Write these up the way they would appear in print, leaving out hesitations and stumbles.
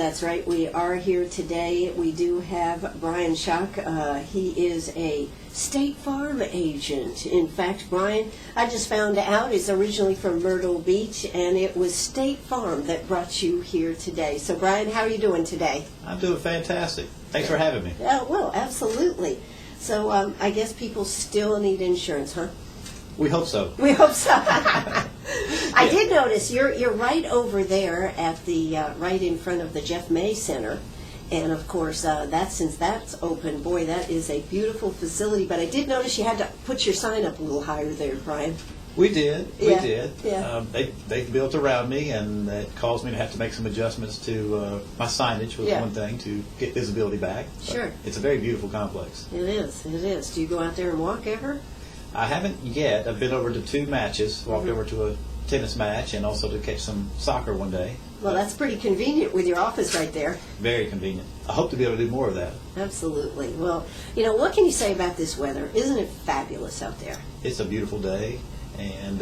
That's right. We are here today. We do have Bryan Schoch. He is a State Farm agent. In fact, Bryan, I just found out, is originally from Myrtle Beach, and it was State Farm that brought you here today. So, Bryan, how are you doing today? I'm doing fantastic. Thanks for having me. Well, absolutely. So, I guess people still need insurance, huh? We hope so. We hope so. I did notice you're right over there at the right in front of the Jeff May Center, and of course since that's open, boy, that is a beautiful facility. But I did notice you had to put your sign up a little higher there, Bryan. We did. Yeah. They built around me, and it caused me to have to make some adjustments to my signage was one thing to get visibility back. But sure. It's a very beautiful complex. It is. It is. Do you go out there and walk ever? I haven't yet. I've been over to 2 matches, walked over to a tennis match, and also to catch some soccer one day. Well, that's pretty convenient with your office right there. Very convenient. I hope to be able to do more of that. Absolutely. Well, what can you say about this weather? Isn't it fabulous out there? It's a beautiful day, and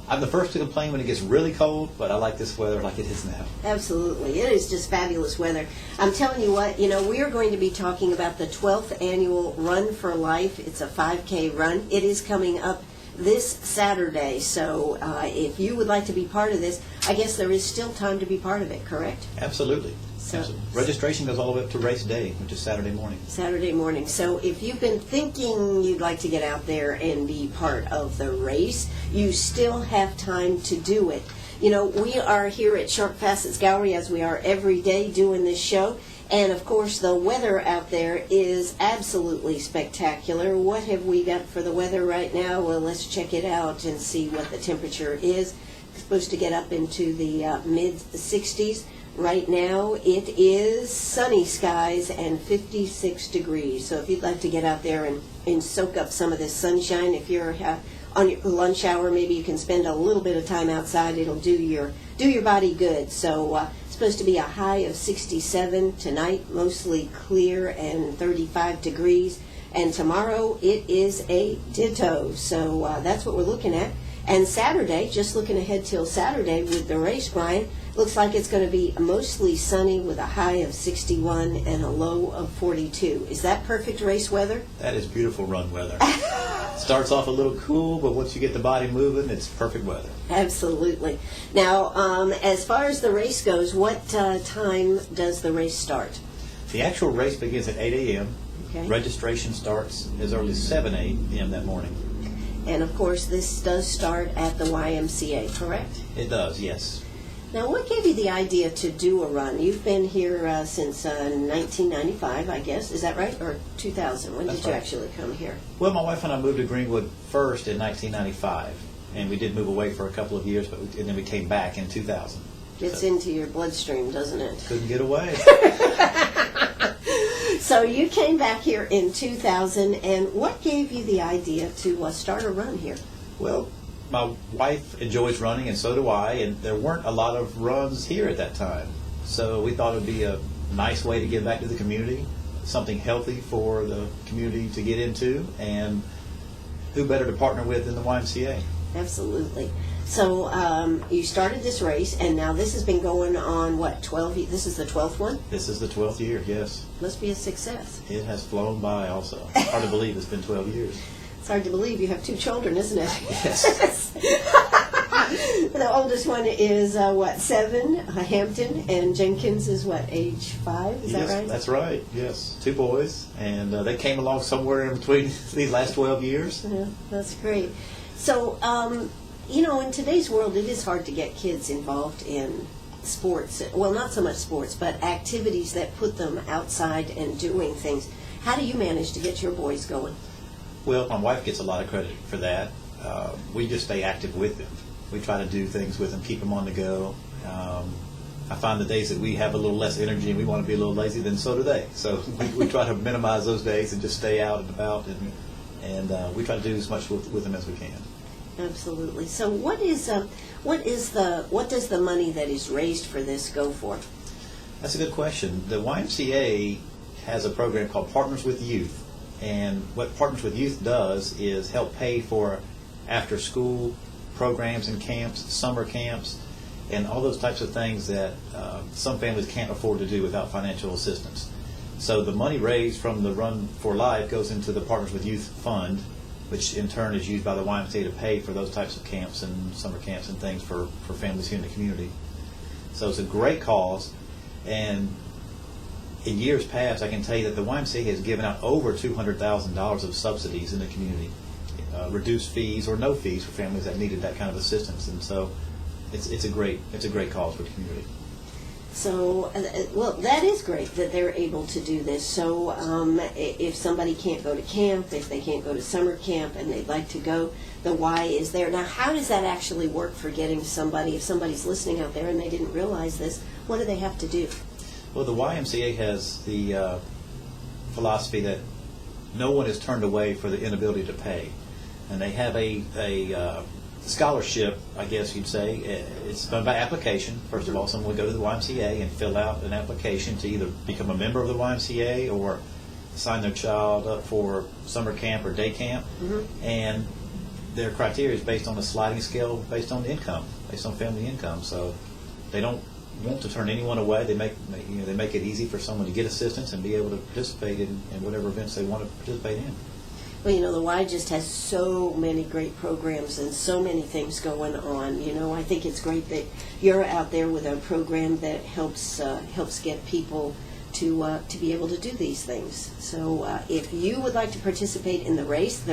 I'm the first to complain when it gets really cold, but I like this weather like it is now. Absolutely. It is just fabulous weather. I'm telling you what, we are going to be talking about the 12th annual Run for Life. It's a 5K run. It is coming up this Saturday, so if you would like to be part of this, I guess there is still time to be part of it, correct? Absolutely. Absolutely. Registration goes all the way up to race day, which is Saturday morning. Saturday morning. So if you've been thinking you'd like to get out there and be part of the race, you still have time to do it. We are here at Sharp Facets Gallery, as we are every day doing this show. And, of course, the weather out there is absolutely spectacular. What have we got for the weather right now? Well, let's check it out and see what the temperature is. It's supposed to get up into the mid-60s. Right now, it is sunny skies and 56 degrees. So if you'd like to get out there and soak up some of this sunshine, if you're on your lunch hour, maybe you can spend a little bit of time outside. It'll do your body good. So supposed to be a high of 67 tonight, mostly clear, and 35 degrees. And tomorrow it is a ditto. So that's what we're looking at. And Saturday, just looking ahead till Saturday with the race, Bryan, looks like it's going to be mostly sunny with a high of 61 and a low of 42. Is that perfect race weather? That is beautiful run weather. Starts off a little cool, but once you get the body moving, it's perfect weather. Absolutely. Now, as far as the race goes, what time does the race start? The actual race begins at 8 a.m. Okay. Registration starts as early as 7 a.m. that morning. And, of course, this does start at the YMCA, correct? It does, yes. Now, what gave you the idea to do a run? You've been here since 1995, I guess. Is that right? Or 2000? When did you actually come here? Well, my wife and I moved to Greenwood first in 1995, and we did move away for a couple of years, and then we came back in 2000. Gets into your bloodstream, doesn't it? Couldn't get away. So you came back here in 2000, and what gave you the idea to start a run here? Well, my wife enjoys running, and so do I, and there weren't a lot of runs here at that time. So we thought it would be a nice way to give back to the community, something healthy for the community to get into, and who better to partner with than the YMCA? Absolutely. So you started this race, and now this has been going on, 12 years? This is the 12th one? This is the 12th year, yes. Must be a success. It has flown by also. Hard to believe it's been 12 years. It's hard to believe you have 2 children, isn't it? Yes. The oldest one is, 7, Hampton, and Jenkins is, age 5? Is that right? That's right, yes. 2 boys, and they came along somewhere in between these last 12 years. Yeah, that's great. So, in today's world, it is hard to get kids involved in sports. Well, not so much sports, but activities that put them outside and doing things. How do you manage to get your boys going? Well, my wife gets a lot of credit for that. We just stay active with them. We try to do things with them, keep them on the go. I find the days that we have a little less energy and we want to be a little lazy, then so do they. So we try to minimize those days and just stay out and about, and we try to do as much with them as we can. Absolutely. So what does the money that is raised for this go for? That's a good question. The YMCA has a program called Partners with Youth, and what Partners with Youth does is help pay for after-school programs and camps, summer camps, and all those types of things that some families can't afford to do without financial assistance. So the money raised from the Run for Life goes into the Partners with Youth Fund, which in turn is used by the YMCA to pay for those types of camps and summer camps and things for families here in the community. So it's a great cause, and in years past, I can tell you that the YMCA has given out over $200,000 of subsidies in the community, reduced fees or no fees for families that needed that kind of assistance, and so it's a great cause for the community. So, well, that is great that they're able to do this. So, if somebody can't go to camp, if they can't go to summer camp and they'd like to go, the Y is there. Now, how does that actually work for getting somebody, if somebody's listening out there and they didn't realize this, what do they have to do? Well, the YMCA has the philosophy that no one is turned away for the inability to pay. And they have a scholarship, I guess you'd say. It's done by application. First of all, someone would go to the YMCA and fill out an application to either become a member of the YMCA or sign their child up for summer camp or day camp. Mm-hmm. And their criteria is based on a sliding scale based on income, based on family income. So they don't want to turn anyone away. They make it easy for someone to get assistance and be able to participate in whatever events they want to participate in. Well, the Y just has so many great programs and so many things going on. I think it's great that you're out there with a program that helps get people to be able to do these things. So if you would like to participate in the race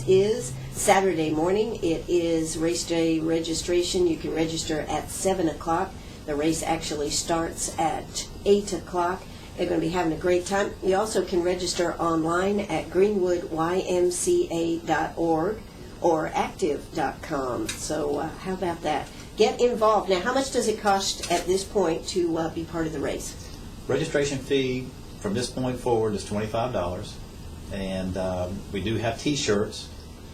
is Saturday morning. It is race day registration. You can register at 7 o'clock. The race actually starts at 8 o'clock. They're going to be having a great time. You also can register online at greenwoodymca.org or active.com. So how about that? Get involved. Now, how much does it cost at this point to be part of the race? Registration fee from this point forward is $25. And we do have T-shirts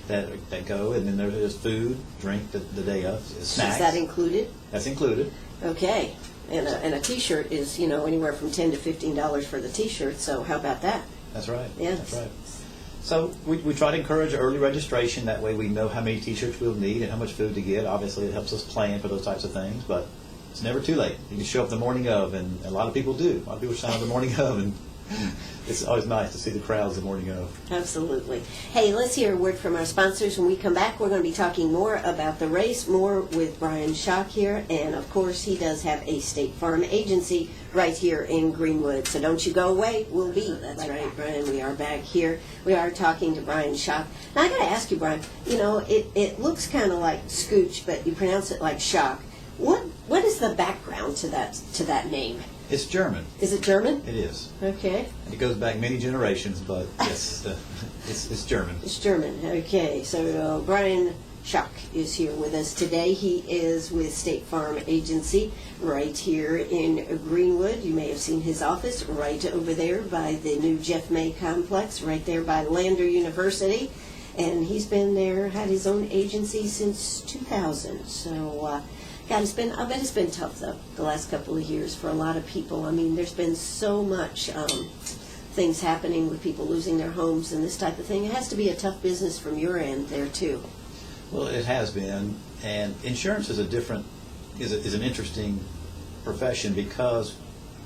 that go, and then there's food, drink the day of, snacks. Is that included? That's included. Okay. And a T-shirt is, anywhere from $10 to $15 for the T-shirt. So how about that? That's right. Yes. That's right. So we try to encourage early registration. That way we know how many T-shirts we'll need and how much food to get. Obviously, it helps us plan for those types of things. But it's never too late. You can show up the morning of, and a lot of people do. A lot of people sign up the morning of, and it's always nice to see the crowds the morning of. Absolutely. Hey, let's hear a word from our sponsors. When we come back, we're going to be talking more about the race, more with Bryan Schoch here, and of course, he does have a State Farm agency right here in Greenwood. So don't you go away. We'll be. That's right, Bryan. We are back here. We are talking to Bryan Schoch. Now, I got to ask you, Bryan. It looks kind of like Scooch, but you pronounce it like Schoch. What is the background to that name? It's German. Is it German? It is. Okay. And it goes back many generations, but yes, it's German. It's German. Okay. So Bryan Schoch is here with us today. He is with State Farm Agency right here in Greenwood. You may have seen his office right over there by the new Jeff May complex, right there by Lander University. And he's been there, had his own agency since 2000. So I bet it's been tough, though, the last couple of years for a lot of people. I mean, there's been so much things happening with people losing their homes and this type of thing. It has to be a tough business from your end there, too. Well, it has been. And insurance is is an interesting profession because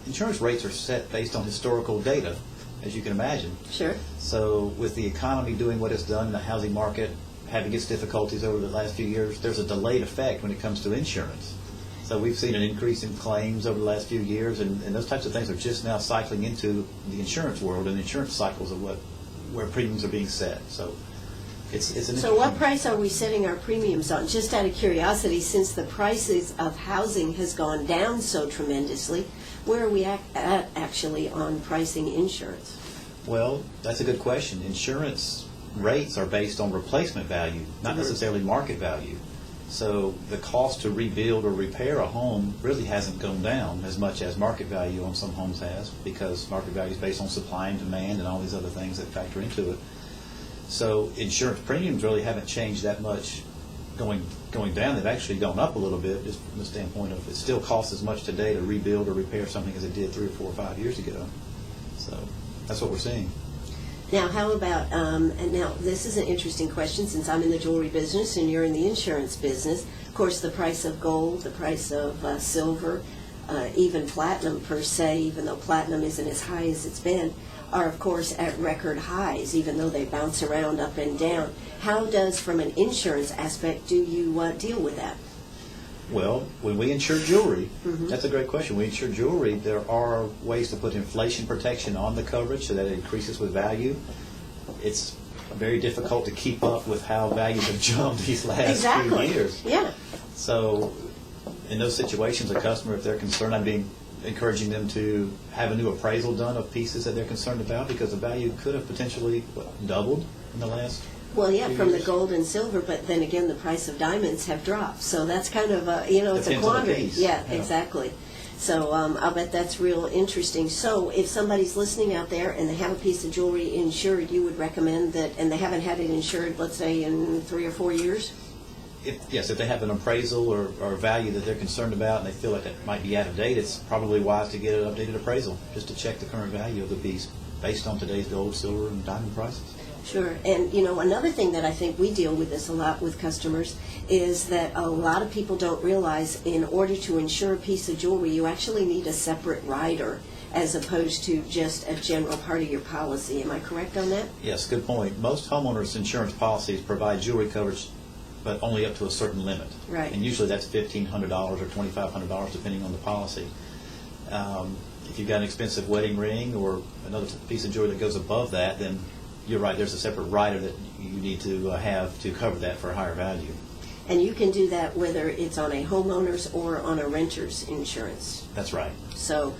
insurance rates are set based on historical data, as you can imagine. Sure. So with the economy doing what it's done, the housing market having its difficulties over the last few years, there's a delayed effect when it comes to insurance. So we've seen an increase in claims over the last few years, and those types of things are just now cycling into the insurance world and insurance cycles of where premiums are being set. So it's an So what price are we setting our premiums on? Just out of curiosity, since the prices of housing has gone down so tremendously, where are we at actually on pricing insurance? Well, that's a good question. Insurance rates are based on replacement value, not necessarily market value. So the cost to rebuild or repair a home really hasn't gone down as much as market value on some homes has, because market value is based on supply and demand and all these other things that factor into it. So insurance premiums really haven't changed that much going down. They've actually gone up a little bit, just from the standpoint of it still costs as much today to rebuild or repair something as it did 3 or 4 or 5 years ago. So that's what we're seeing. Now, how about, and now this is an interesting question since I'm in the jewelry business and you're in the insurance business. Of course, the price of gold, the price of silver, even platinum per se, even though platinum isn't as high as it's been, are of course at record highs, even though they bounce around up and down. How does, from an insurance aspect, do you deal with that? Well, when we insure jewelry, that's a great question. When we insure jewelry, there are ways to put inflation protection on the coverage so that it increases with value. It's very difficult to keep up with how values have jumped these last few years. Yeah. So in those situations, a customer, if they're concerned, encouraging them to have a new appraisal done of pieces that they're concerned about because the value could have potentially doubled in the last Well, yeah, few from the years. gold and silver, but then again, the price of diamonds have dropped. So that's kind of a, it's a Depends on the quandary. piece. Yeah, Yeah. exactly. So I'll bet that's real interesting. So if somebody's listening out there and they have a piece of jewelry insured, you would recommend that, and they haven't had it insured, let's say, in 3 or 4 years? If they have an appraisal or value that they're concerned about and they feel like that might be out of date, it's probably wise to get an updated appraisal just to check the current value of the piece based on today's gold, silver, and diamond prices. Sure. And, another thing that I think we deal with this a lot with customers is that a lot of people don't realize in order to insure a piece of jewelry, you actually need a separate rider as opposed to just a general part of your policy. Am I correct on that? Yes, good point. Most homeowners' insurance policies provide jewelry coverage, but only up to a certain limit. Right. And usually that's $1,500 or $2,500 depending on the policy. If you've got an expensive wedding ring or another piece of jewelry that goes above that, then you're right, there's a separate rider that you need to have to cover that for a higher value. And you can do that whether it's on a homeowner's or on a renter's insurance. That's right. So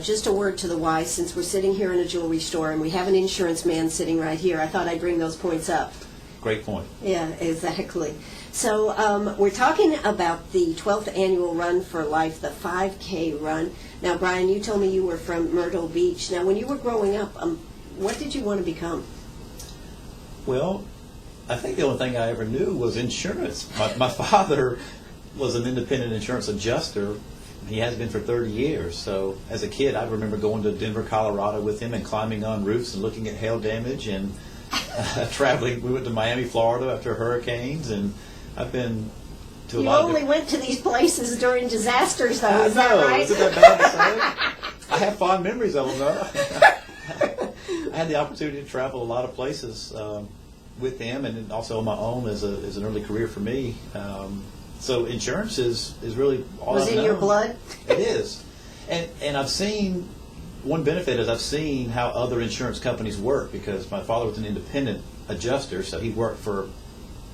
just a word to the wise, since we're sitting here in a jewelry store and we have an insurance man sitting right here, I thought I'd bring those points up. Great point. Yeah, exactly. So we're talking about the 12th annual Run for Life, the 5K run. Now, Bryan, you told me you were from Myrtle Beach. Now, when you were growing up, what did you want to become? Well, I think the only thing I ever knew was insurance. My father was an independent insurance adjuster. He has been for 30 years. So as a kid, I remember going to Denver, Colorado with him and climbing on roofs and looking at hail damage and traveling. We went to Miami, Florida after hurricanes, and I've been to a You lot of only went to these places during disasters, though. Is I that know. right? Isn't that bad to say? I have fond memories of them, though. I had the opportunity to travel a lot of places with them, and then also on my own as an early career for me. So insurance is really all Was I've in your known. blood? It is, and I've seen one benefit is I've seen how other insurance companies work because my father was an independent adjuster, so he worked for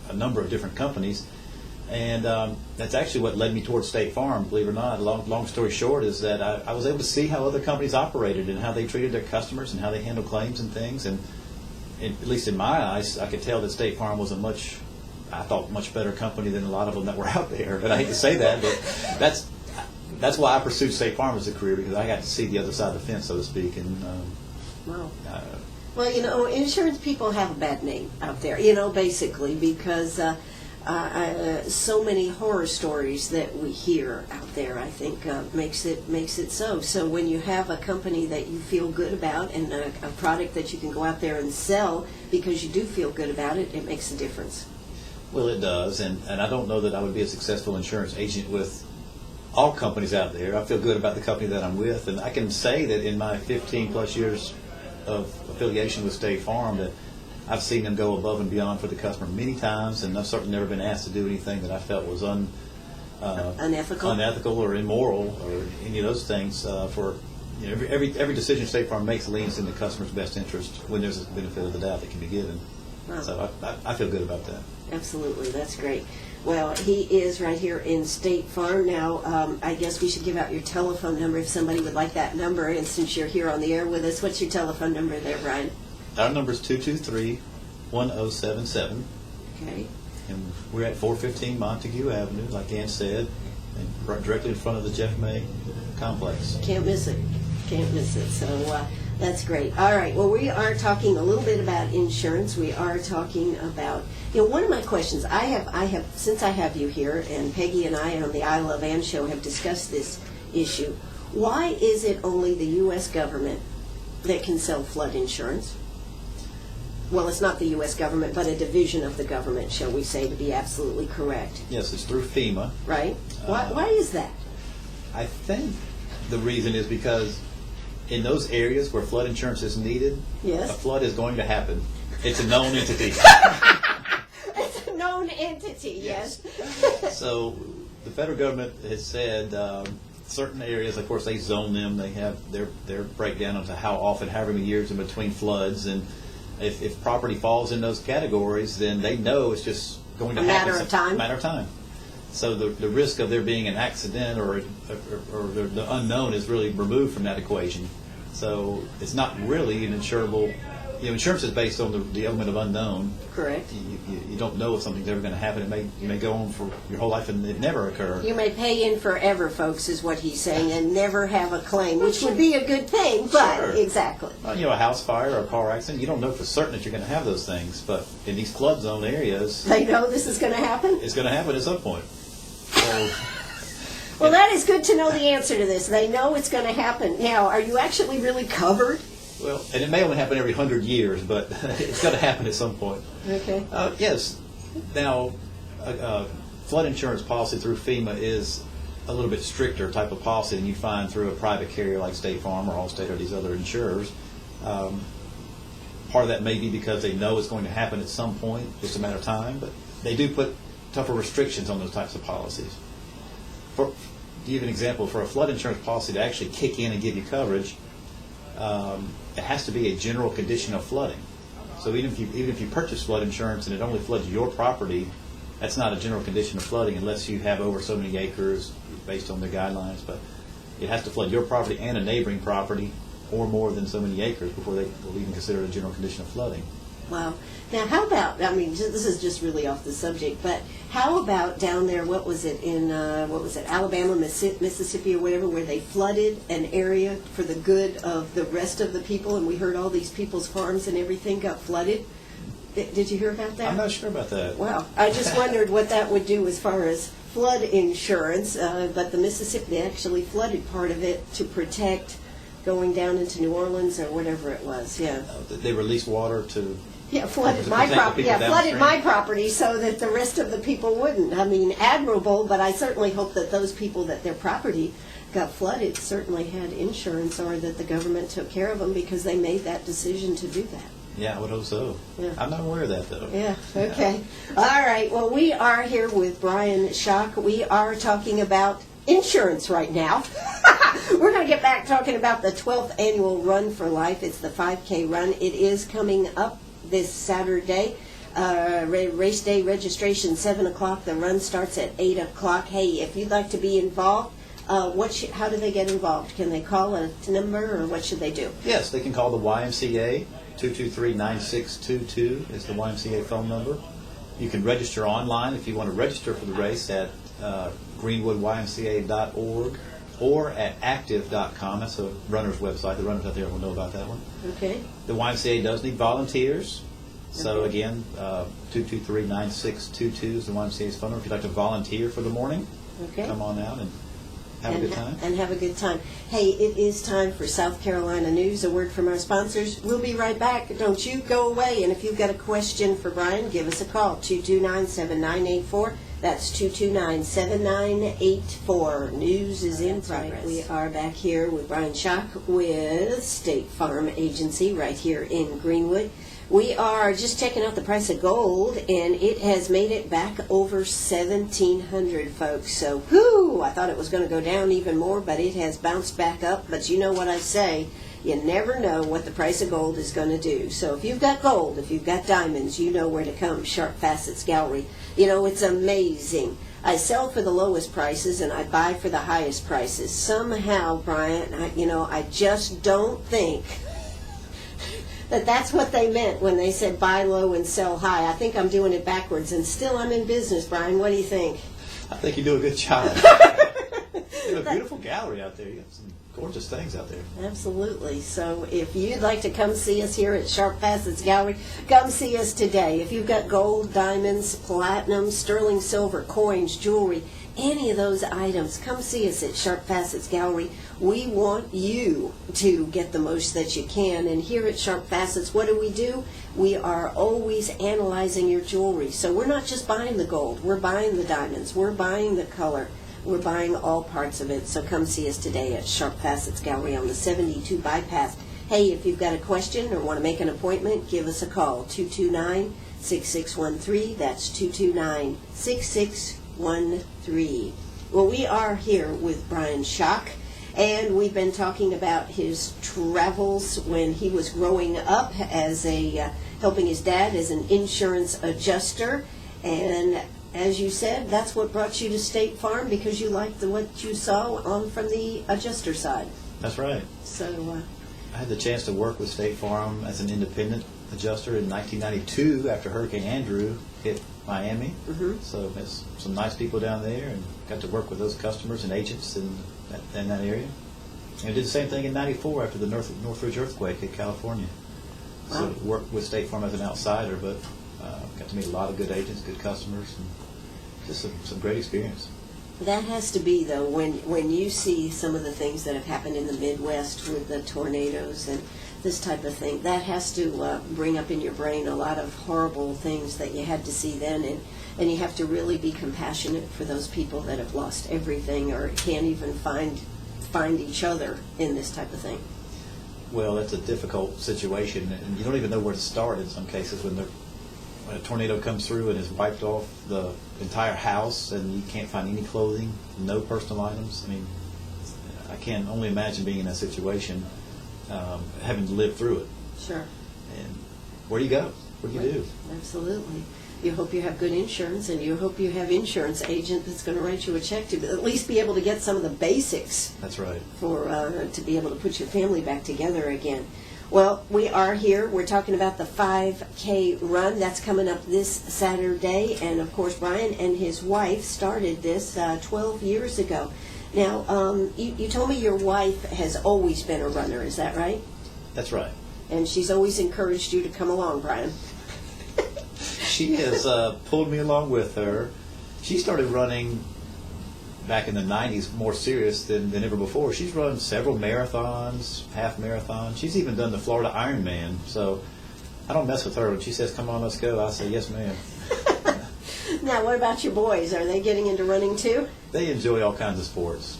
a number of different companies. And that's actually what led me towards State Farm, believe it or not. Long story short is that I was able to see how other companies operated and how they treated their customers and how they handled claims and things. And at least in my eyes, I could tell that State Farm was a much better company than a lot of them that were out there. And I hate to say that, but that's why I pursued State Farm as a career, because I got to see the other side of the fence, so to speak. And Wow. Well, insurance people have a bad name out there, basically, because so many horror stories that we hear out there, I think, makes it so. So when you have a company that you feel good about and a product that you can go out there and sell because you do feel good about it, it makes a difference. well, it does, and I don't know that I would be a successful insurance agent with all companies out there. I feel good about the company that I'm with, and I can say that in my 15-plus years of affiliation with State Farm that I've seen them go above and beyond for the customer many times, and I've certainly never been asked to do anything that I felt was unethical or immoral or any of those things. For every decision State Farm makes leans in the customer's best interest when there's a benefit of the doubt that can be given. Wow. So I feel good about that. Absolutely, that's great. Well, he is right here in State Farm. Now, I guess we should give out your telephone number if somebody would like that number. And since you're here on the air with us, what's your telephone number there, Bryan? Our number is 223-1077. Okay. And we're at 415 Montague Avenue, like Ann said, and directly in front of the Jeff May complex. Can't miss it. Can't miss it. So that's great. All right. Well, we are talking a little bit about insurance. We are talking about, one of my questions I have since I have you here, and Peggy and I on the I Love Ann show have discussed this issue. Why is it only the U.S. government that can sell flood insurance? well, it's not the U.S. government, but a division of the government, shall we say, to be absolutely correct. Yes, it's through FEMA. Right? Why is that? I think the reason is because in those areas where flood insurance is needed, Yes. a flood is going to happen. It's a known entity. It's a known entity, yes. So the federal government has said certain areas, of course, they zone them. They have their breakdown into how often, however many years in between floods. And if property falls in those categories, then they know it's just going to happen. Matter of time. A matter of time. So the risk of there being an accident or the unknown is really removed from that equation. So it's not really an insurable. Insurance is based on the element of unknown. Correct. You don't know if something's ever going to happen. It may go on for your whole life and it never occur. You may pay in forever, folks, is what he's saying, and never have a claim, which would be a good thing, but Sure. exactly. Well, a house fire or a car accident, you don't know for certain that you're going to have those things. But in these flood zone areas, They know this is going to happen? it's going to happen at some point. So, Well, that is good to know the answer to this. They know it's going to happen. Now, are you actually really covered? well, and it may only happen every 100 years, but it's going to happen at some point. Okay. Yes. Now, flood insurance policy through FEMA is a little bit stricter type of policy than you find through a private carrier like State Farm or Allstate or these other insurers. Part of that may be because they know it's going to happen at some point, just a matter of time, but they do put tougher restrictions on those types of policies. To give you an example, for a flood insurance policy to actually kick in and give you coverage, it has to be a general condition of flooding. So even if you purchase flood insurance and it only floods your property, that's not a general condition of flooding unless you have over so many acres based on their guidelines. But it has to flood your property and a neighboring property or more than so many acres before they will even consider it a general condition of flooding. Wow. Now, how about, this is just really off the subject, but how about down there, what was it, Alabama, Mississippi, or whatever, where they flooded an area for the good of the rest of the people, and we heard all these people's farms and everything got flooded? Did you hear about that? I'm not sure about that. Wow. I just wondered what that would do as far as flood insurance, but the Mississippi, they actually flooded part of it to protect going down into New Orleans or whatever it was, yeah. They released water to... Yeah, flooded Was it my protect the property. people Yeah, flooded downstream? my property so that the rest of the people wouldn't. I mean, admirable, but I certainly hope that those people that their property got flooded certainly had insurance, or that the government took care of them because they made that decision to do that. Yeah, I would hope so. Yeah. I'm not aware of that, though. Yeah, okay. All right, well, we are here with Bryan Schoch. We are talking about insurance right now. We're going to get back talking about the 12th annual Run for Life. It's the 5K run. It is coming up this Saturday. Race day registration 7 o'clock. The run starts at 8 o'clock. Hey, if you'd like to be involved, how do they get involved? Can they call a number, or what should they do? Yes, they can call the YMCA. 223-9622 is the YMCA phone number. You can register online if you want to register for the race at greenwoodymca.org or at active.com. That's a runner's website. The runners out there will know about that one. Okay. The YMCA does need volunteers. So Okay. again, 223-9622 is the YMCA's phone number. If you'd like to volunteer for the morning, Okay. come on out and have a good time. And have a good time. Hey, it is time for South Carolina News, a word from our sponsors. We'll be right back. Don't you go away. And if you've got a question for Bryan, give us a call, 229-7984. That's 229-7984. News is in progress. We are back here with Bryan Schoch with State Farm Agency right here in Greenwood. We are just checking out the price of gold, and it has made it back over 1,700, folks. So, whoo! I thought it was going to go down even more, but it has bounced back up. But you know what I say, you never know what the price of gold is going to do. So if you've got gold, if you've got diamonds, you know where to come, Sharp Facets Gallery. You know, it's amazing. I sell for the lowest prices, and I buy for the highest prices. Somehow, Bryan, I just don't think that's what they meant when they said buy low and sell high. I think I'm doing it backwards, and still I'm in business, Bryan. What do you think? I think you do a good job. You have a beautiful gallery out there. You have some gorgeous things out there. Absolutely. So if you'd like to come see us here at Sharp Facets Gallery, come see us today. If you've got gold, diamonds, platinum, sterling silver, coins, jewelry, any of those items, come see us at Sharp Facets Gallery. We want you to get the most that you can. And here at Sharp Facets, what do? We are always analyzing your jewelry. So we're not just buying the gold. We're buying the diamonds. We're buying the color. We're buying all parts of it. So come see us today at Sharp Facets Gallery on the 72 bypass. Hey, if you've got a question or want to make an appointment, give us a call, 229-6613. That's 229-6613. Well, we are here with Bryan Schoch, and we've been talking about his travels when he was growing up as helping his dad as an insurance adjuster. And as you said, that's what brought you to State Farm, because you liked what you saw from the adjuster side. That's right. So I had the chance to work with State Farm as an independent adjuster in 1992 after Hurricane Andrew hit Miami. Mm-hmm. So there's some nice people down there, and got to work with those customers and agents in that area. And I did the same thing in 94 after the Northridge earthquake in California. Wow. So worked with State Farm as an outsider, but got to meet a lot of good agents, good customers, and just some great experience. that has to be, though, when you see some of the things that have happened in the Midwest with the tornadoes and this type of thing, that has to bring up in your brain a lot of horrible things that you had to see then, and you have to really be compassionate for those people that have lost everything or can't even find each other in this type of thing. Well, it's a difficult situation, and you don't even know where to start in some cases when a tornado comes through and has wiped off the entire house and you can't find any clothing, no personal items. I mean, I can only imagine being in that situation, having to live through it. Sure. And where do you go? What do you do? Absolutely. You hope you have good insurance, and you hope you have insurance agent that's going to write you a check to at least be able to get some of the basics. That's right. For to be able to put your family back together again. Well, we are here. We're talking about the 5K run. That's coming up this Saturday. And, of course, Bryan and his wife started this 12 years ago. Now, you told me your wife has always been a runner. Is that right? That's right. And she's always encouraged you to come along, Bryan. She has pulled me along with her. She started running back in the 90s, more serious than ever before. She's run several marathons, half marathons. She's even done the Florida Ironman. So I don't mess with her. When she says, come on, let's go, I say, yes, ma'am. Now, what about your boys? Are they getting into running too? They enjoy all kinds of sports.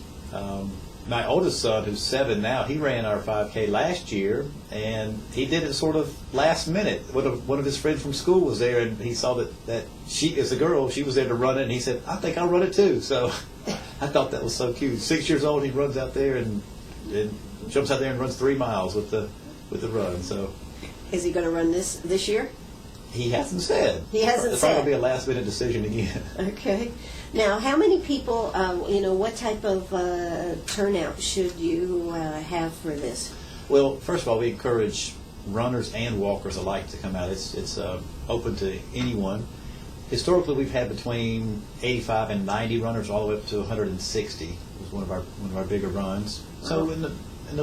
My oldest son, who's 7 now, he ran our 5K last year, and he did it sort of last minute. One of his friends from school was there, and he saw that she, as a girl, she was there to run it, and he said, I think I'll run it too. So I thought that was so cute. 6 years old, he runs out there and jumps out there and runs 3 miles with the run. So is he going to run this year? He hasn't said. He hasn't It's said. probably be a last-minute decision again. Okay. Now, how many people, what type of turnout should you have for this? Well, first of all, we encourage runners and walkers alike to come out. It's open to anyone. Historically, we've had between 85 and 90 runners, all the way up to 160 was one of our bigger runs. So in the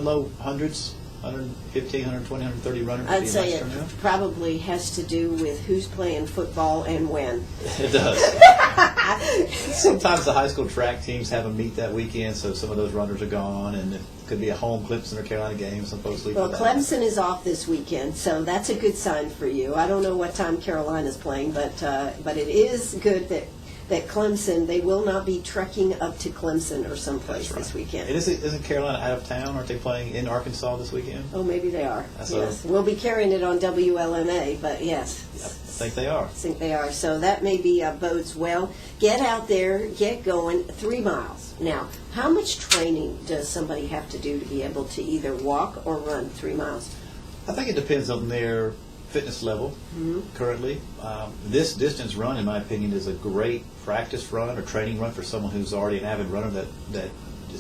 low hundreds, 115, 120, 130 runners. I'd say it turnout. probably has to do with who's playing football and when. It does. Sometimes the high school track teams have a meet that weekend, so some of those runners are gone, and it could be a home Clemson or Carolina game. Some folks leave. Well, for that. Clemson is off this weekend, so that's a good sign for you. I don't know what time Carolina's playing, but it is good that Clemson, they will not be trekking up to Clemson or someplace this weekend. And isn't Carolina out of town? Aren't they playing in Arkansas this weekend? Oh, maybe they are. That's yes. We'll be carrying it on WLMA, but yes. I think they are. I think they are. So that maybe bodes well. Get out there, get going, 3 miles. Now, how much training does somebody have to do to be able to either walk or run 3 miles? I think it depends on their fitness level currently. This distance run, in my opinion, is a great practice run or training run for someone who's already an avid runner that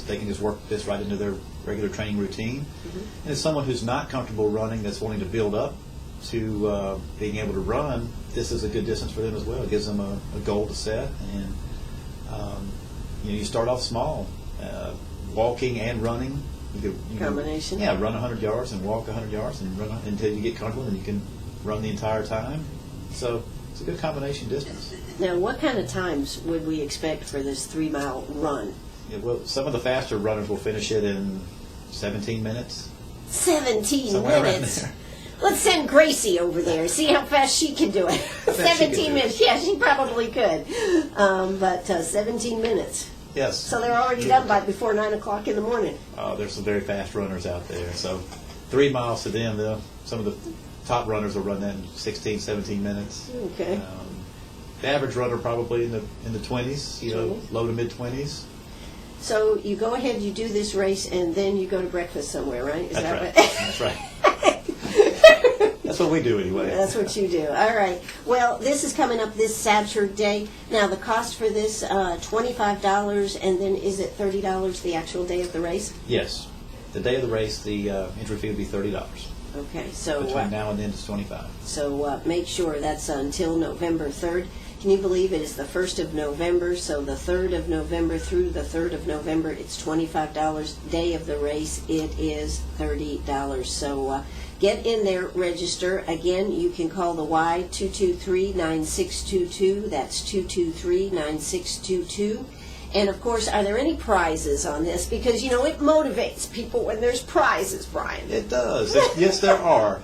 they can just work this right into their regular training routine. And it's someone who's not comfortable running that's wanting to build up to being able to run, this is a good distance for them as well. It gives them a goal to set, and you start off small, walking and running. You Combination. Yeah, run 100 yards and walk 100 yards and run until you get comfortable, and you can run the entire time. So a good combination distance. Now, what kind of times would we expect for this 3-mile run? Yeah, well, some of the faster runners will finish it in 17 minutes. 17 Somewhere around minutes? there. Let's send Gracie over there, see how fast she can do it. she 17 can do minutes, it. yeah, she probably could. But 17 minutes. Yes. So they're already done by before 9 o'clock in the morning. There's some very fast runners out there. So 3 miles to them, some of the top runners will run that in 16, 17 minutes. Okay. The average runner probably in the 20s, low to mid 20s. So you go ahead, you do this race, and then you go to breakfast somewhere, right? Is That's that right. right? That's right. That's what we do anyway. That's what you do. All right. Well, this is coming up this Saturday. Now, the cost for this, $25, and then is it $30 the actual day of the race? Yes. The day of the race, the entry fee would be $30. Okay. So Between now and then, it's $25. So make sure that's until November 3rd. Can you believe it is the 1st of November? So the 3rd of November through the 3rd of November, it's $25. Day of the race, it is $30. So get in there, register. Again, you can call the Y 223-9622. That's 223-9622. And of course, are there any prizes on this? Because, it motivates people when there's prizes, Brian. It does. Yes, there are.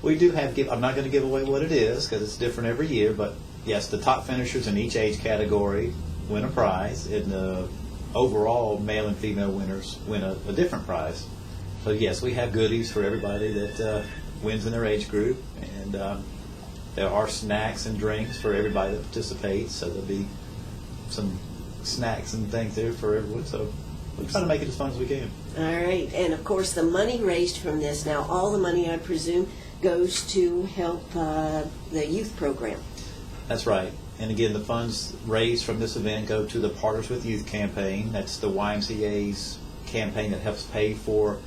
We do have, I'm not going to give away what it is because it's different every year, but yes, the top finishers in each age category win a prize, and the overall male and female winners win a different prize. So yes, we have goodies for everybody that wins in their age group, and there are snacks and drinks for everybody that participates, so there'll be some snacks and things there for everyone, so we're trying to make it as fun as we can. All right, and of course the money raised from this, now all the money I presume goes to help the youth program. That's right. And again, the funds raised from this event go to the Partners with Youth campaign. That's the YMCA's campaign that helps pay for,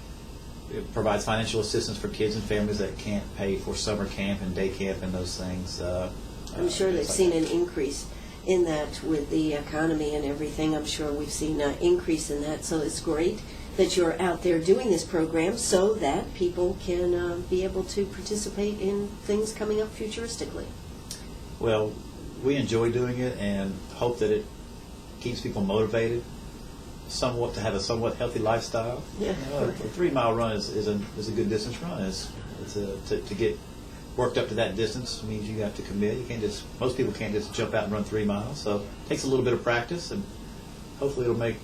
it provides financial assistance for kids and families that can't pay for summer camp and day camp and those things. I'm sure they've like seen that. an increase in that with the economy and everything. I'm sure we've seen an increase in that, so it's great that you're out there doing this program so that people can be able to participate in things coming up futuristically. Well, we enjoy doing it and hope that it keeps people motivated somewhat to have a somewhat healthy lifestyle. Yeah. A 3-mile run is a good distance run. To get worked up to that distance means you have to commit. Most people can't just jump out and run 3 miles. So it takes a little bit of practice, and hopefully it'll make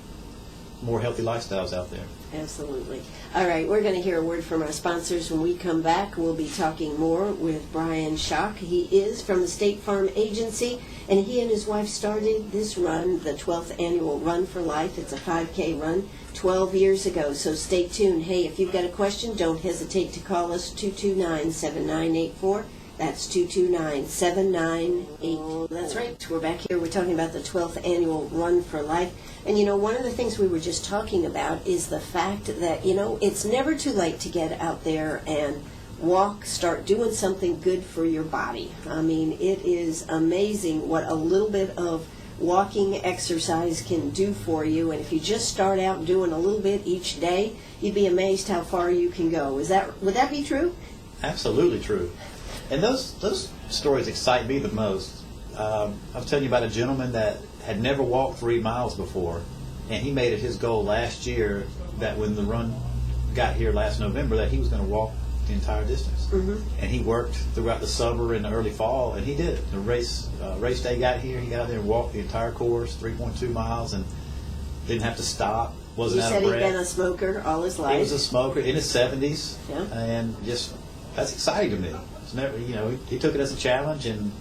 more healthy lifestyles out there. Absolutely. All right, we're going to hear a word from our sponsors. When we come back, we'll be talking more with Bryan Schoch. He is from the State Farm Agency, and he and his wife started this run, the 12th annual Run for Life. It's a 5K run 12 years ago, so stay tuned. Hey, if you've got a question, don't hesitate to call us, 229-7984. That's 229-7984. That's right. We're back here. We're talking about the 12th annual Run for Life. And, one of the things we were just talking about is the fact that, it's never too late to get out there and walk, start doing something good for your body. I mean, it is amazing what a little bit of walking exercise can do for you. And if you just start out doing a little bit each day, you'd be amazed how far you can go. Would that be true? Absolutely true. And those stories excite me the most. I was telling you about a gentleman that had never walked 3 miles before, and he made it his goal last year that when the run got here last November that he was going to walk the entire distance. Mm-hmm. And he worked throughout the summer and the early fall, and he did it. The race day got here, he got out there and walked the entire course, 3.2 miles, and didn't have to stop. Wasn't out of breath. You said he'd been a smoker all his life. He was a smoker in his 70s, yeah. And just that's exciting to me. It's never, he took it as a challenge, and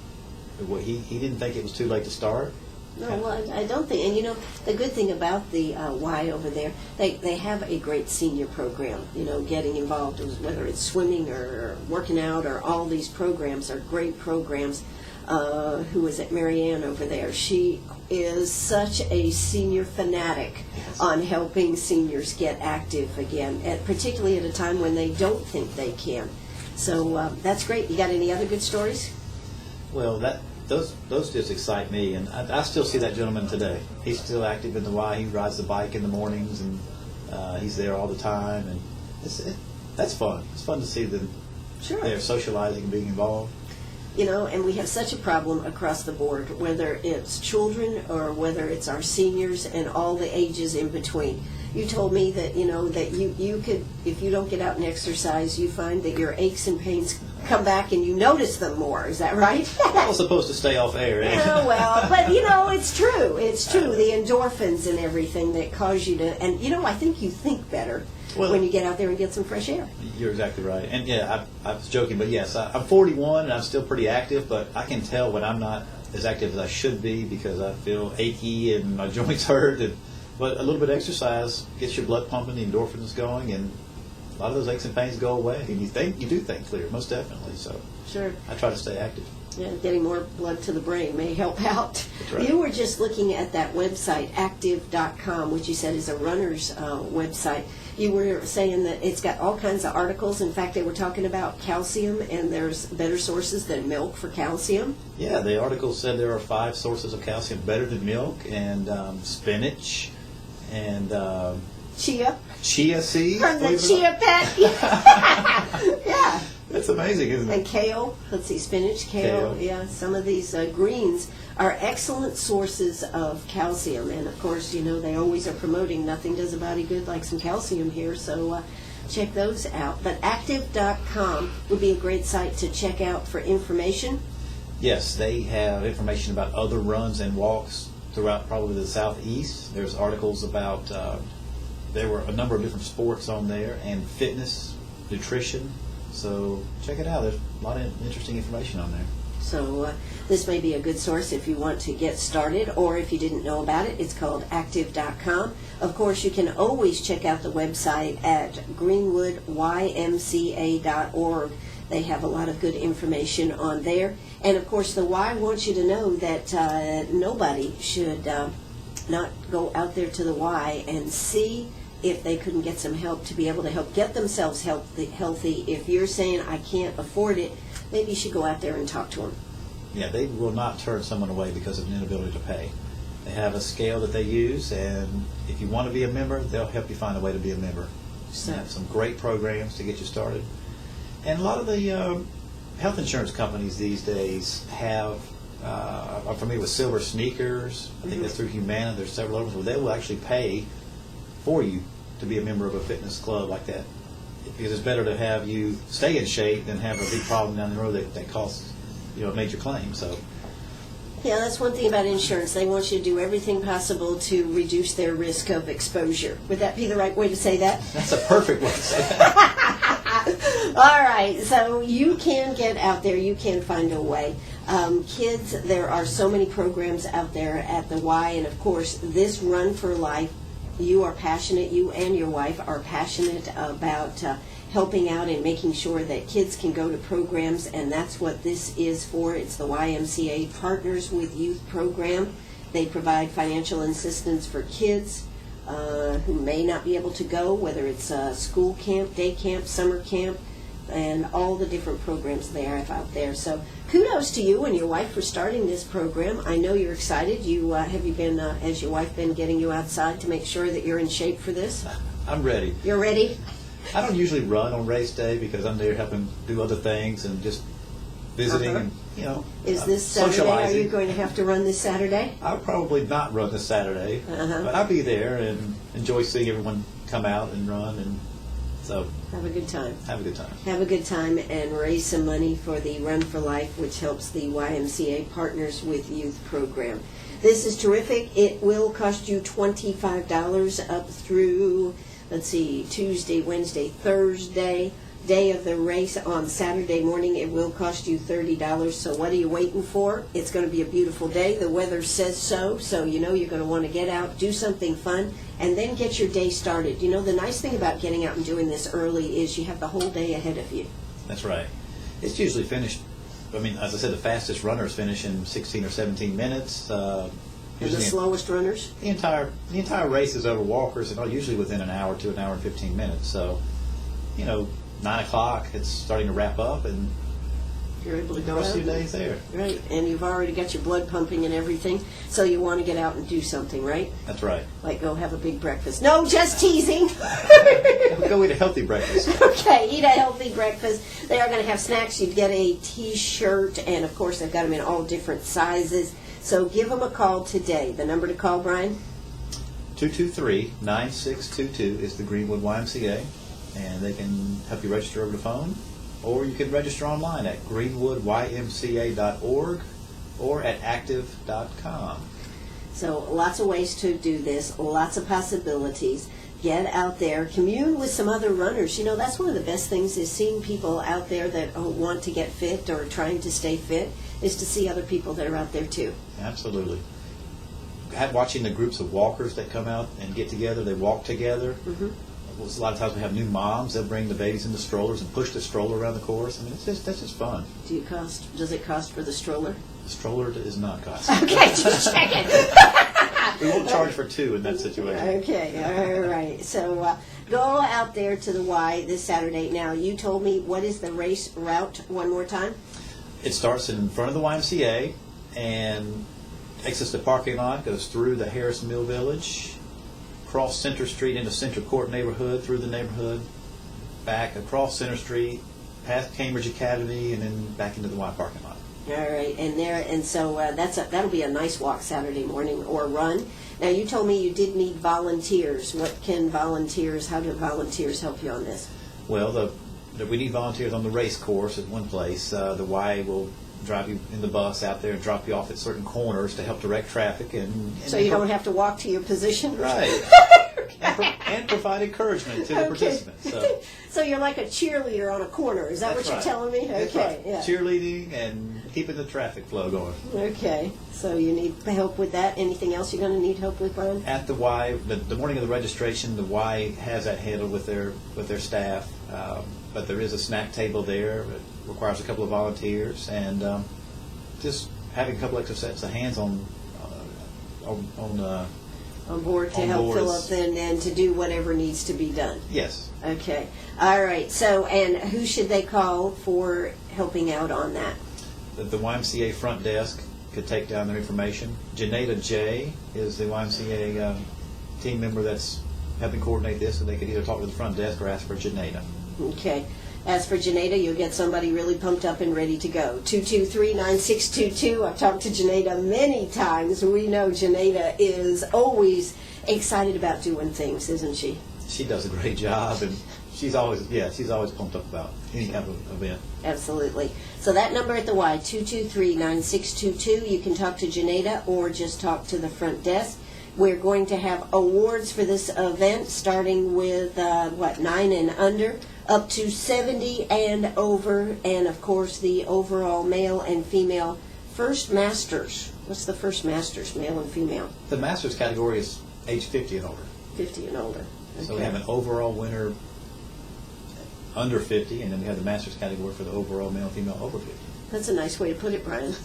he didn't think it was too late to start. No, well, I don't think. And, the good thing about the Y over there, they have a great senior program, getting involved, whether it's swimming or working out or all these programs are great programs. Who is it, Marianne over there? She is such a senior fanatic on helping seniors get active again, particularly at a time when they don't think they can. So that's great. You got any other good stories? Well, those just excite me, and I still see that gentleman today. He's still active in the Y. He rides the bike in the mornings, and he's there all the time, and that's fun. It's fun to see them Sure. there socializing and being involved. You know, and we have such a problem across the board, whether it's children or whether it's our seniors and all the ages in between. You told me that, you know, that you could, if you don't get out and exercise, you find that your aches and pains come back and you notice them more. Is that right? I was supposed to stay off air. Oh, well, but, you know, it's true. It's true. The endorphins and everything that cause you to, and, you know, I think you think better when you get out there and get some fresh air. You're exactly right. And, yeah, I was joking, but yes, I'm 41 and I'm still pretty active, but I can tell when I'm not as active as I should be because I feel achy and my joints hurt. But a little bit of exercise gets your blood pumping, the endorphins going, and a lot of those aches and pains go away. And you do think clear, most definitely. So sure, I try to stay active. Yeah, getting more blood to the brain may help out. That's right. You were just looking at that website, active.com, which you said is a runner's website. You were saying that it's got all kinds of articles. In fact, they were talking about calcium, and there's better sources than milk for calcium. Yeah, the article said there are 5 sources of calcium better than milk, and spinach, and chia seeds. from the chia pet. Yeah. That's amazing, isn't it? And kale. Let's see, spinach, kale. Yeah, some of these greens are excellent sources of calcium. And, of course, you know, they always are promoting nothing does a body good like some calcium here. So check those out. But active.com would be a great site to check out for information. Yes, they have information about other runs and walks throughout probably the southeast. There's articles about, there were a number of different sports on there, and fitness, nutrition. So check it out. There's a lot of interesting information on there. So this may be a good source if you want to get started, or if you didn't know about it, it's called active.com. Of course, you can always check out the website at greenwoodymca.org. They have a lot of good information on there. And, of course, the Y wants you to know that nobody should not go out there to the Y and see if they couldn't get some help to be able to help get themselves healthy. If you're saying, I can't afford it, maybe you should go out there and talk to them. Yeah, they will not turn someone away because of an inability to pay. They have a scale that they use, and if you want to be a member, they'll help you find a way to be a member. So, They have some great programs to get you started. And a lot of the health insurance companies these days have, I'm familiar with Silver Sneakers. I think that's through Humana. There's several others where they will actually pay for you to be a member of a fitness club like that, because it's better to have you stay in shape than have a big problem down the road that costs, you know, a major claim. So yeah, that's one thing about insurance. They want you to do everything possible to reduce their risk of exposure. Would that be the right way to say that? that's a perfect way to say that. All right, so you can get out there. You can find a way. Kids, there are so many programs out there at the Y, and of course, this Run for Life, you are passionate, you and your wife are passionate about helping out and making sure that kids can go to programs, and that's what this is for. It's the YMCA Partners with Youth program. They provide financial assistance for kids who may not be able to go, whether it's school camp, day camp, summer camp, and all the different programs they have out there. So kudos to you and your wife for starting this program. I know you're excited. Have you been, has your wife been getting you outside to make sure that you're in shape for this? I'm ready. You're ready? I don't usually run on race day because I'm there helping do other things and just visiting and, you know, Is this Saturday? socializing. Are you going to have to run this Saturday? I'll probably not run this Saturday, but I'll be there and enjoy seeing everyone come out and run, and so Have a good time. have a good time. Have a good time and raise some money for the Run for Life, which helps the YMCA Partners with Youth program. This is terrific. It will cost you $25 up through, let's see, Tuesday, Wednesday, Thursday. Day of the race on Saturday morning, it will cost you $30. So what are you waiting for? It's going to be a beautiful day. The weather says so, so you know you're going to want to get out, do something fun, and then get your day started. You know, the nice thing about getting out and doing this early is you have the whole day ahead of you. That's right. It's usually finished, I mean, as I said, the fastest runners finish in 16 or 17 minutes. And the Usually slowest runners? the entire race is over walkers, and usually within an hour to an hour and 15 minutes. So, you know, 9 o'clock, it's starting to wrap up, and You're able to go rest out. of your days there. Right, and you've already got your blood pumping and everything, so you want to get out and do something, right? That's right. Like go have a big breakfast. No, just teasing. Go eat a healthy breakfast. Okay, eat a healthy breakfast. They are going to have snacks. You'd get a T-shirt, and of course they've got them in all different sizes. So give them a call today. The number to call, Brian? 223-9622 is the Greenwood YMCA, and they can help you register over the phone, or you can register online at greenwoodymca.org or at active.com. So lots of ways to do this, lots of possibilities. Get out there, commune with some other runners. You know, that's one of the best things is seeing people out there that want to get fit or trying to stay fit, is to see other people that are out there too. Absolutely. Watching the groups of walkers that come out and get together, they walk together. Mm-hmm. A lot of times we have new moms. They'll bring the babies in the strollers and push the stroller around the course. I mean, that's just fun. Does it cost for the stroller? The stroller is not cost. Okay, just checking. We won't charge for two in that situation. Okay, all right. So go out there to the Y this Saturday. Now, you told me, what is the race route one more time? It starts in front of the YMCA and exits the parking lot, goes through the Harris Mill Village, across Center Street into Central Court neighborhood, through the neighborhood, back across Center Street, past Cambridge Academy, and then back into the Y parking lot. All right, so that'll be a nice walk Saturday morning or run. Now, you told me you did need volunteers. How do volunteers help you on this? Well, we need volunteers on the race course at one place. The Y will drive you in the bus out there and drop you off at certain corners to help direct traffic. So you don't have to walk to your position? Right. And provide encouragement to the participants. So you're like a cheerleader on a corner. Is that what you're telling me? That's Okay. right. Yeah. Cheerleading and keeping the traffic flow going. Okay. So you need help with that. Anything else you're going to need help with, Brian? At the Y, the morning of the registration, the Y has that handled with their staff. But there is a snack table there. It requires a couple of volunteers, and just having a couple extra sets of hands on board to help fill up and to do whatever needs to be done. Yes. Okay. All right. So, and who should they call for helping out on that? The YMCA front desk could take down their information. Janeda J is the YMCA team member that's helping coordinate this, so they could either talk to the front desk or ask for Janeda. Okay. As for Janeda, you'll get somebody really pumped up and ready to go. 223-9622. I've talked to Janeda many times. We know Janeda is always excited about doing things, isn't she? She does a great job, and she's always pumped up about any kind of event. Absolutely. So that number at the Y, 223-9622. You can talk to Janeda or just talk to the front desk. We're going to have awards for this event, starting with 9 and under, up to 70 and over, and of course the overall male and female first masters. What's the first masters, male and female? The masters category is age 50 and older. 50 and older. Okay. So we have an overall winner under 50, and then we have the masters category for the overall male and female over 50. That's a nice way to put it, Brian.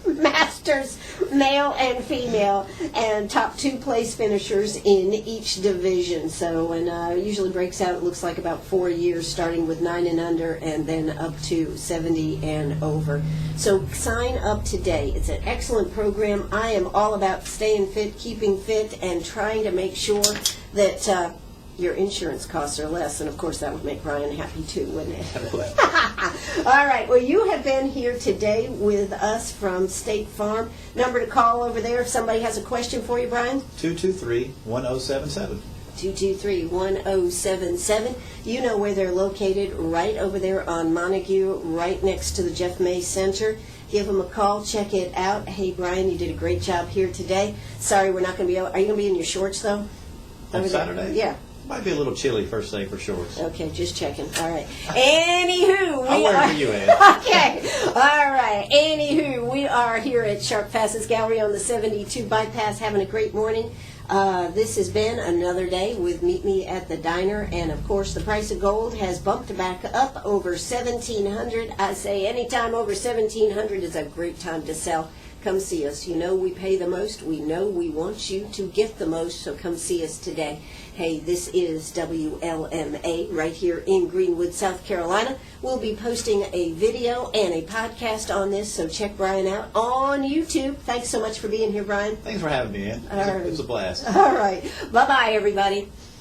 Masters, male and female, and top 2 place finishers in each division. So, and usually breaks out, it looks like about 4 years, starting with 9 and under, and then up to 70 and over. So sign up today. It's an excellent program. I am all about staying fit, keeping fit, and trying to make sure that your insurance costs are less, and of course that would make Brian happy too, wouldn't it? All right, well, you have been here today with us from State Farm. Number to call over there if somebody has a question for you, Brian? 223-1077. 223-1077. You know where they're located, right over there on Montague, right next to the Jeff May Center. Give them a call, check it out. Hey, Brian, you did a great job here today. Sorry, we're not going to be able... Are you going to be in your shorts, though? On Saturday? Yeah. Might be a little chilly first thing for shorts. Okay, just checking. All right. Anywho, I'll wear it for you, Ed. Okay. All right. Anywho, we are here at Sharp Facets Gallery on the 72 bypass, having a great morning. This has been another day with Meet Me at the Diner, and of course the price of gold has bumped back up over $1,700. I say anytime over $1,700 is a great time to sell. come see us. You know we pay the most. We know we want you to get the most, so come see us today. Hey, this is WLMA right here in Greenwood, South Carolina. We'll be posting a video and a podcast on this, so check Bryan out on YouTube. Thanks so much for being here, Bryan. Thanks for having me in. It was a blast. All right. Bye-bye, everybody.